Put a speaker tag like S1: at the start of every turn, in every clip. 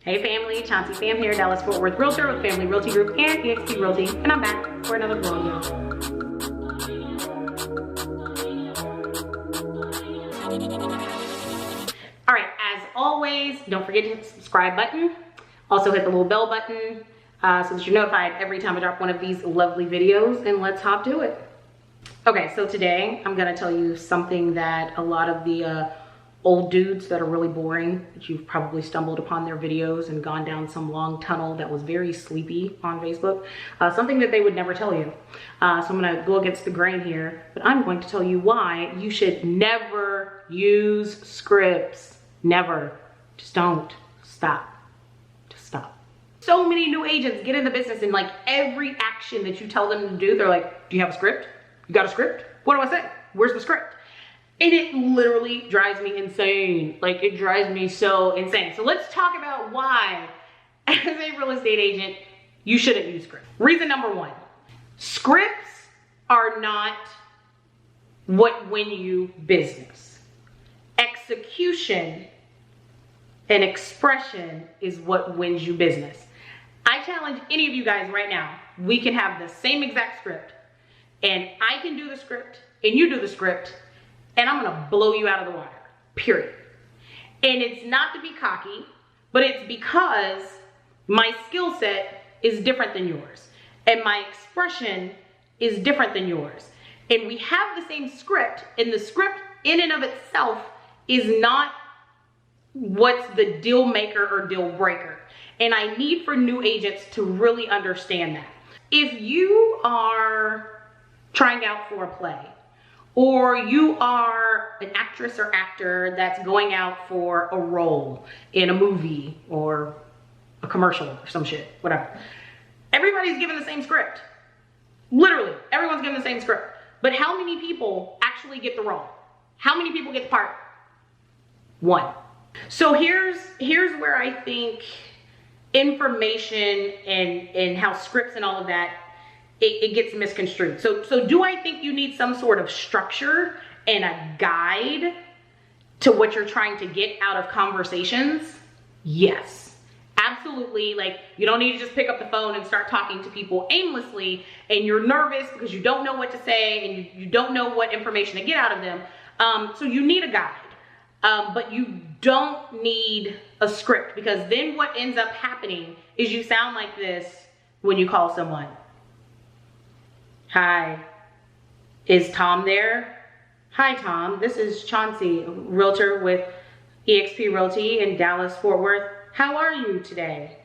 S1: Hey family, Chauncey Sam here, Dallas Fort Worth Realtor with Family Realty Group and eXp Realty, and I'm back for another vlog, y'all. All right, as always, don't forget to hit the subscribe button. Also hit the little bell button so that you're notified every time I drop one of these lovely videos, and let's hop to it. Okay, so today I'm gonna tell you something that a lot of the old dudes that are really boring, that you've probably stumbled upon their videos and gone down some long tunnel that was very sleepy on Facebook, something that they would never tell you. So I'm gonna go against the grain here, but I'm going to tell you why you should never use scripts. Never. Just don't. Stop. Just stop. So many new agents get in the business and like every action that you tell them to do, they're like, do you have a script? You got a script? What do I say? Where's the script? And it literally drives me insane. Like, it drives me so insane. So let's talk about why, as a real estate agent, you shouldn't use scripts. Reason number one, scripts are not what win you business. Execution and expression is what wins you business. I challenge any of you guys right now, we can have the same exact script, and I can do the script, and you do the script, and I'm gonna blow you out of the water, period. And it's not to be cocky, but it's because my skill set is different than yours, and my expression is different than yours. And we have the same script, and the script in and of itself is not what's the deal maker or deal breaker. And I need for new agents to really understand that. If you are trying out for a play, or you are an actress or actor that's going out for a role in a movie or a commercial or some shit, whatever. Everybody's given the same script. Literally, everyone's given the same script. But how many people actually get the role? How many people get the part? One. So here's where I think information and how scripts and all of that, it gets misconstrued. So do I think you need some sort of structure and a guide to what you're trying to get out of conversations? Yes, absolutely. Like, you don't need to just pick up the phone and start talking to people aimlessly, and you're nervous because you don't know what to say and you don't know what information to get out of them. So you need a guide, but you don't need a script, because then what ends up happening is you sound like this when you call someone. Hi, is Tom there? Hi Tom, this is Chauncey, realtor with eXp Realty in Dallas Fort Worth. How are you today?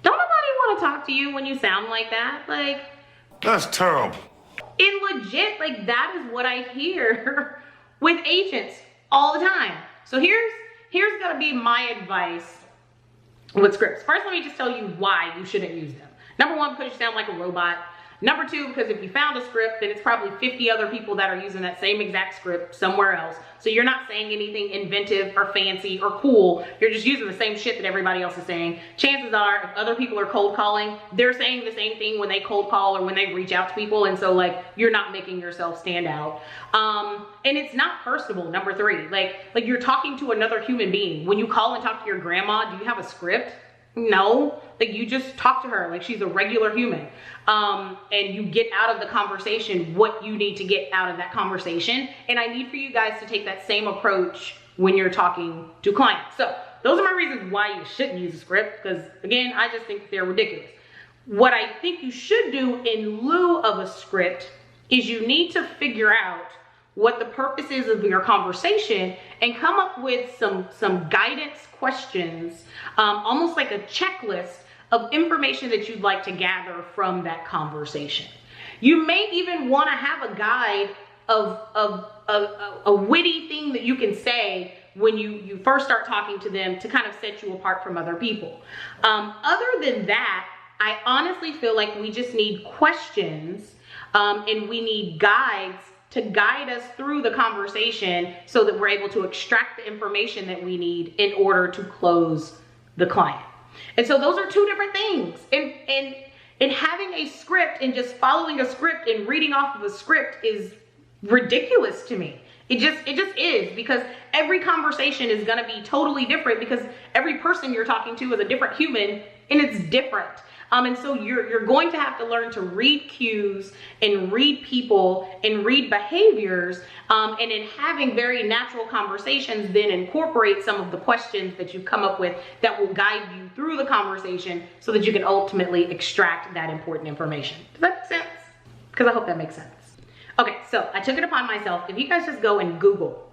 S1: Don't nobody want to talk to you when you sound like that. Like,
S2: that's terrible.
S1: And legit, like, that is what I hear with agents all the time. So here's gonna be my advice with scripts. First, let me just tell you why you shouldn't use them. Number one, because you sound like a robot. Number two, because if you found a script, then it's probably 50 other people that are using that same exact script somewhere else. So you're not saying anything inventive or fancy or cool. You're just using the same shit that everybody else is saying. Chances are, if other people are cold calling, they're saying the same thing when they cold call or when they reach out to people. And so, like, you're not making yourself stand out. And it's not personable, number three. Like you're talking to another human being. When you call and talk to your grandma, do you have a script? No, like, you just talk to her like she's a regular human, and you get out of the conversation what you need to get out of that conversation. And I need for you guys to take that same approach when you're talking to clients. So those are my reasons why you shouldn't use a script, because again, I just think they're ridiculous. What I think you should do in lieu of a script is you need to figure out what the purpose is of your conversation and come up with some guidance questions, almost like a checklist of information that you'd like to gather from that conversation. You may even want to have a guide of a witty thing that you can say when you first start talking to them to kind of set you apart from other people. Other than that, I honestly feel like we just need questions, and we need guides to guide us through the conversation so that we're able to extract the information that we need in order to close the client. And so those are two different things. And having a script and just following a script and reading off of a script is ridiculous to me. It just is, because every conversation is going to be totally different, because every person you're talking to is a different human and it's different. And so you're going to have to learn to read cues and read people and read behaviors, and in having very natural conversations, then incorporate some of the questions that you've come up with that will guide you through the conversation so that you can ultimately extract that important information. Does that make sense? Because I hope that makes sense. Okay, so I took it upon myself. If you guys just go and Google,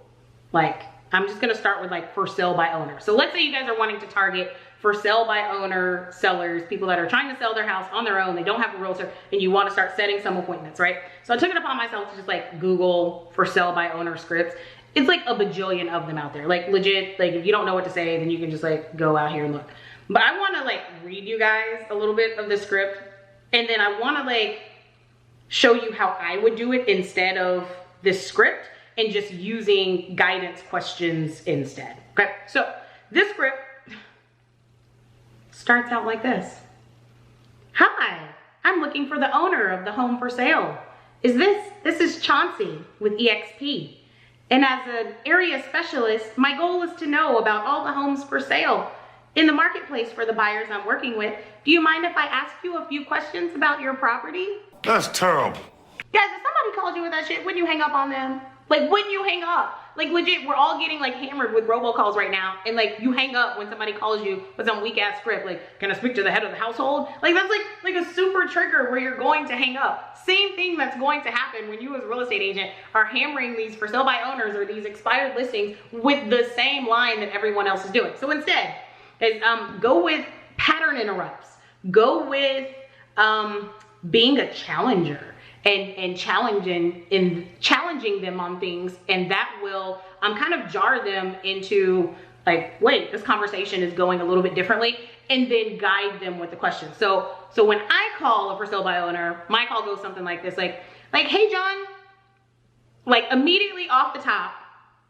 S1: like, I'm just gonna start with like for sale by owner. So let's say you guys are wanting to target for sale by owner sellers, people that are trying to sell their house on their own, they don't have a realtor, and you want to start setting some appointments, right? So I took it upon myself to just like Google for sale by owner scripts. It's like a bajillion of them out there. Like legit, like if you don't know what to say, then you can just like go out here and look. But I want to like read you guys a little bit of the script, and then I want to like show you how I would do it instead of this script, and just using guidance questions instead. Okay, so this script starts out like this. Hi, I'm looking for the owner of the home for sale. This is Chauncey with eXp. And as an area specialist, my goal is to know about all the homes for sale in the marketplace for the buyers I'm working with. Do you mind if I ask you a few questions about your property?
S2: That's terrible.
S1: Guys, if somebody called you with that shit, wouldn't you hang up on them? Like, wouldn't you hang up? Like, legit, we're all getting like hammered with robocalls right now. And like, you hang up when somebody calls you with some weak ass script. Like, can I speak to the head of the household? Like, that's like a super trigger where you're going to hang up. Same thing that's going to happen when you as a real estate agent are hammering these for sale by owners or these expired listings with the same line that everyone else is doing. So instead, is go with pattern interrupts. Go with being a challenger. And challenging them on things, and that will kind of jar them into like, wait, this conversation is going a little bit differently, and then guide them with the question. So when I call a for sale by owner, my call goes something like this, like, hey John, like immediately off the top,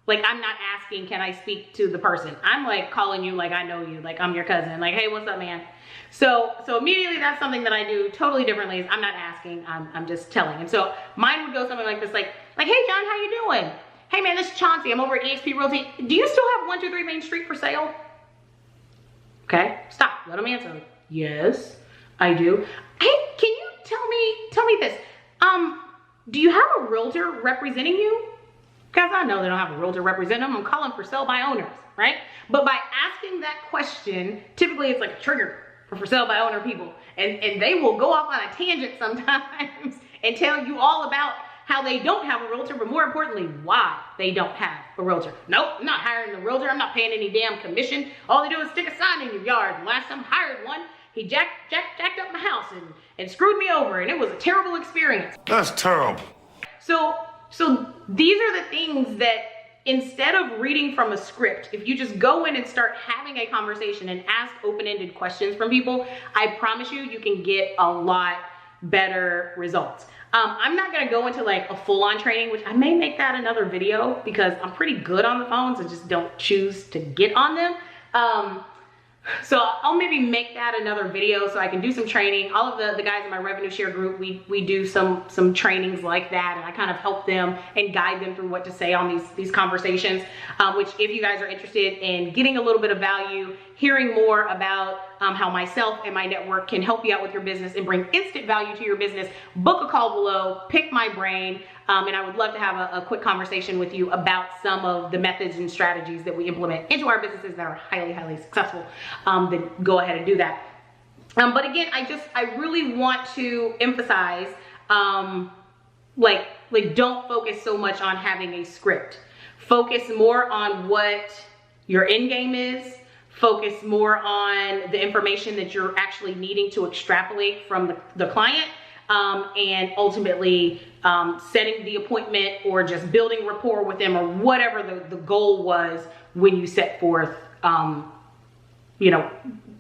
S1: like I'm not asking, can I speak to the person? I'm like calling you like I know you, like I'm your cousin, like, hey, what's up, man? So immediately that's something that I do totally differently. I'm not asking, I'm just telling. And so mine would go something like this, like, hey John, how you doing? Hey man, this is Chauncey, I'm over at eXp Realty. Do you still have 123 Main Street for sale? Okay, stop, let them answer. Yes, I do. Hey, can you tell me this? Do you have a realtor representing you? Because I know they don't have a realtor represent them. I'm calling for sale by owners, right? But by asking that question, typically it's like a trigger for sale by owner people. And they will go off on a tangent sometimes and tell you all about how they don't have a realtor, but more importantly, why they don't have a realtor. Nope, I'm not hiring a realtor. I'm not paying any damn commission. All they do is stick a sign in your yard. And last time I hired one, he jacked up my house and screwed me over, and it was a terrible experience.
S2: That's terrible.
S1: So these are the things that, instead of reading from a script, if you just go in and start having a conversation and ask open-ended questions from people, I promise you, you can get a lot better results. I'm not gonna go into like a full-on training, which I may make that another video because I'm pretty good on the phones and just don't choose to get on them. So I'll maybe make that another video so I can do some training. All of the guys in my revenue share group, we do some trainings like that, and I kind of help them and guide them through what to say on these conversations, which if you guys are interested in getting a little bit of value, hearing more about how myself and my network can help you out with your business and bring instant value to your business, book a call below, pick my brain, and I would love to have a quick conversation with you about some of the methods and strategies that we implement into our businesses that are highly, highly successful. Then go ahead and do that. But again, I really want to emphasize, like don't focus so much on having a script. Focus more on what your end game is. Focus more on the information that you're actually needing to extrapolate from the client, and ultimately setting the appointment or just building rapport with them, or whatever the goal was when you set forth, you know,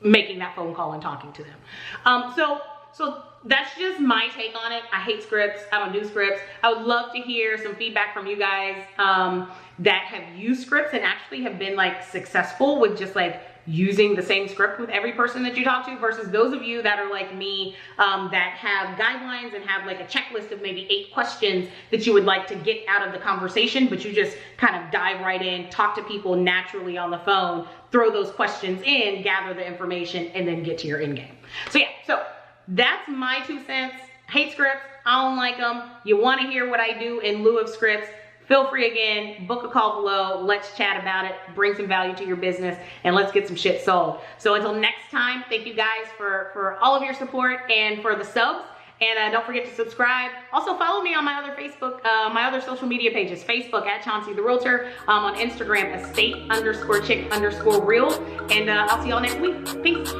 S1: making that phone call and talking to them. So that's just my take on it. I hate scripts. I don't do scripts. I would love to hear some feedback from you guys that have used scripts and actually have been like successful with just like using the same script with every person that you talk to, versus those of you that are like me, that have guidelines and have like a checklist of maybe 8 questions that you would like to get out of the conversation, but you just kind of dive right in, talk to people naturally on the phone, throw those questions in, gather the information, and then get to your end game. So yeah, so that's my 2 cents. Hate scripts, I don't like them. You want to hear what I do in lieu of scripts, feel free again, book a call below, let's chat about it, bring some value to your business, and let's get some shit sold. So until next time, thank you guys for all of your support and for the subs. And don't forget to subscribe. Also follow me on my other Facebook, my other social media pages. Facebook at Chauncey the Realtor. On Instagram, estate_chick_real. And I'll see y'all next week. Peace.